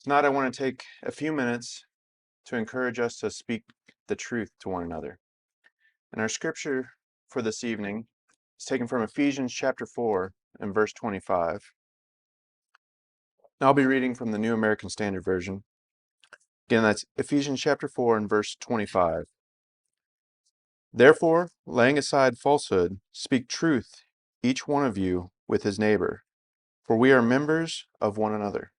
Tonight, I want to take a few minutes to encourage us to speak the truth to one another. And our scripture for this evening is taken from Ephesians chapter 4 and verse 25. I'll be reading from the New American Standard Version. Again, that's Ephesians chapter 4 and verse 25. Therefore, laying aside falsehood, speak truth, each one of you with his neighbor, for we are members of one another.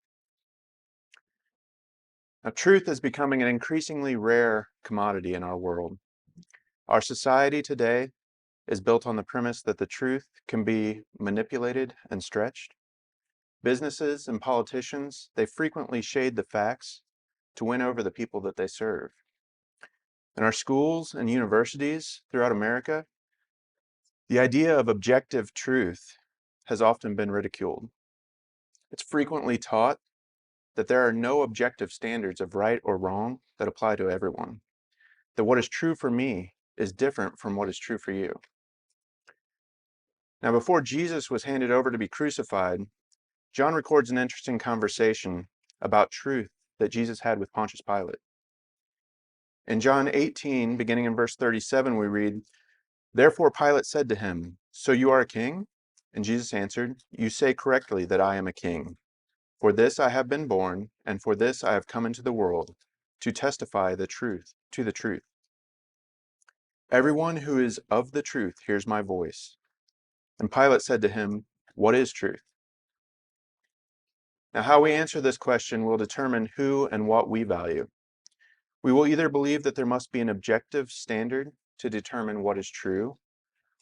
Now, truth is becoming an increasingly rare commodity in our world. Our society today is built on the premise that the truth can be manipulated and stretched. Businesses and politicians, they frequently shade the facts to win over the people that they serve. In our schools and universities throughout America, the idea of objective truth has often been ridiculed. It's frequently taught that there are no objective standards of right or wrong that apply to everyone, that what is true for me is different from what is true for you. Now, before Jesus was handed over to be crucified, John records an interesting conversation about truth that Jesus had with Pontius Pilate. In John 18, beginning in verse 37, we read, Therefore Pilate said to him, So you are a king? And Jesus answered, You say correctly that I am a king. For this I have been born, and for this I have come into the world, to testify the truth to the truth. Everyone who is of the truth hears my voice. And Pilate said to him, What is truth? Now, how we answer this question will determine who and what we value. We will either believe that there must be an objective standard to determine what is true,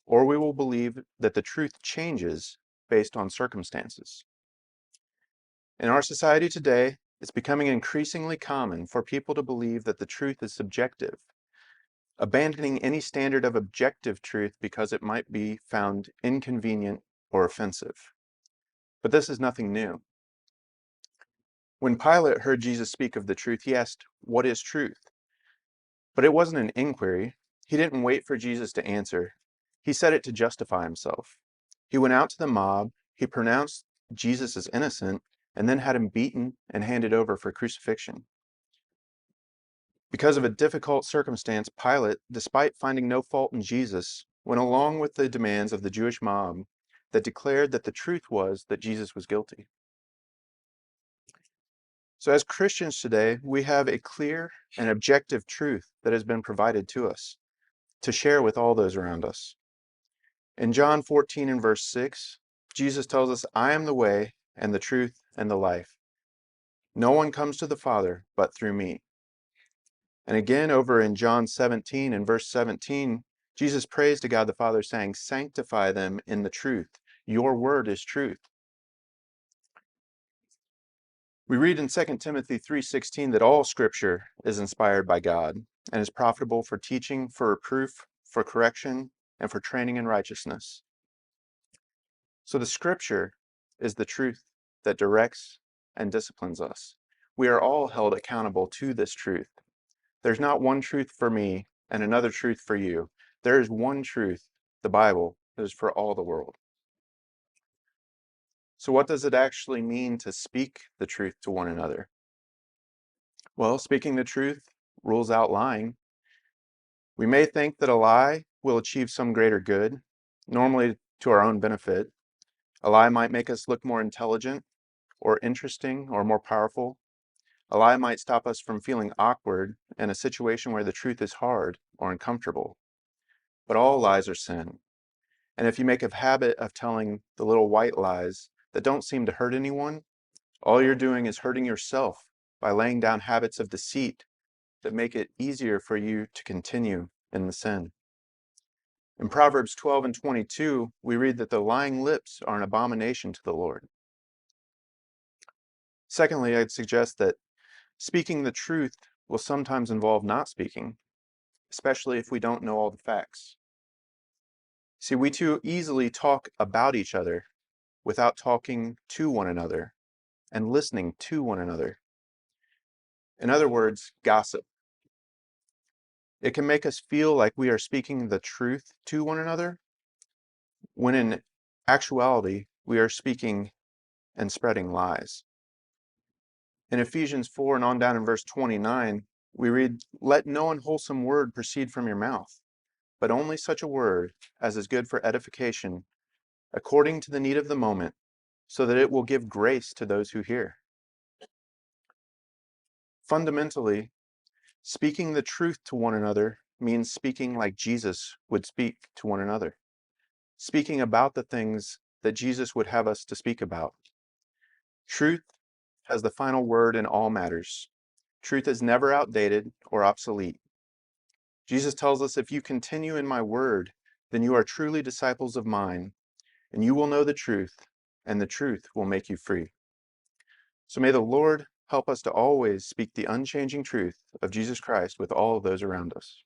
or we will believe that the truth changes based on circumstances. In our society today, it's becoming increasingly common for people to believe that the truth is subjective, abandoning any standard of objective truth because it might be found inconvenient or offensive. But this is nothing new. When Pilate heard Jesus speak of the truth, he asked, What is truth? But it wasn't an inquiry. He didn't wait for Jesus to answer. He said it to justify himself. He went out to the mob, he pronounced Jesus as innocent, and then had him beaten and handed over for crucifixion. Because of a difficult circumstance, Pilate, despite finding no fault in Jesus, went along with the demands of the Jewish mob that declared that the truth was that Jesus was guilty. So as Christians today, we have a clear and objective truth that has been provided to us to share with all those around us. In John 14 and verse 6, Jesus tells us, I am the way and the truth and the life. No one comes to the Father but through me. And again over in John 17 and verse 17, Jesus prays to God the Father saying, Sanctify them in the truth. Your word is truth. We read in 2 Timothy 3:16 that all scripture is inspired by God and is profitable for teaching, for reproof, for correction, and for training in righteousness. So the scripture is the truth that directs and disciplines us. We are all held accountable to this truth. There's not one truth for me and another truth for you. There is one truth, the Bible, that is for all the world. So what does it actually mean to speak the truth to one another? Well, speaking the truth rules out lying. We may think that a lie will achieve some greater good, normally to our own benefit. A lie might make us look more intelligent or interesting or more powerful. A lie might stop us from feeling awkward in a situation where the truth is hard or uncomfortable. But all lies are sin. And if you make a habit of telling the little white lies that don't seem to hurt anyone, all you're doing is hurting yourself by laying down habits of deceit that make it easier for you to continue in the sin. In Proverbs 12 and 22, we read that the lying lips are an abomination to the Lord. Secondly, I'd suggest that speaking the truth will sometimes involve not speaking, especially if we don't know all the facts. See, we too easily talk about each other without talking to one another and listening to one another. In other words, gossip. It can make us feel like we are speaking the truth to one another, when in actuality, we are speaking and spreading lies. In Ephesians 4 and on down in verse 29, we read, "Let no unwholesome word proceed from your mouth, but only such a word as is good for edification, according to the need of the moment, so that it will give grace to those who hear." Fundamentally, speaking the truth to one another means speaking like Jesus would speak to one another, speaking about the things that Jesus would have us to speak about. Truth has the final word in all matters. Truth is never outdated or obsolete. Jesus tells us, "If you continue in my word, then you are truly disciples of mine, and you will know the truth, and the truth will make you free." So may the Lord help us to always speak the unchanging truth of Jesus Christ with all of those around us.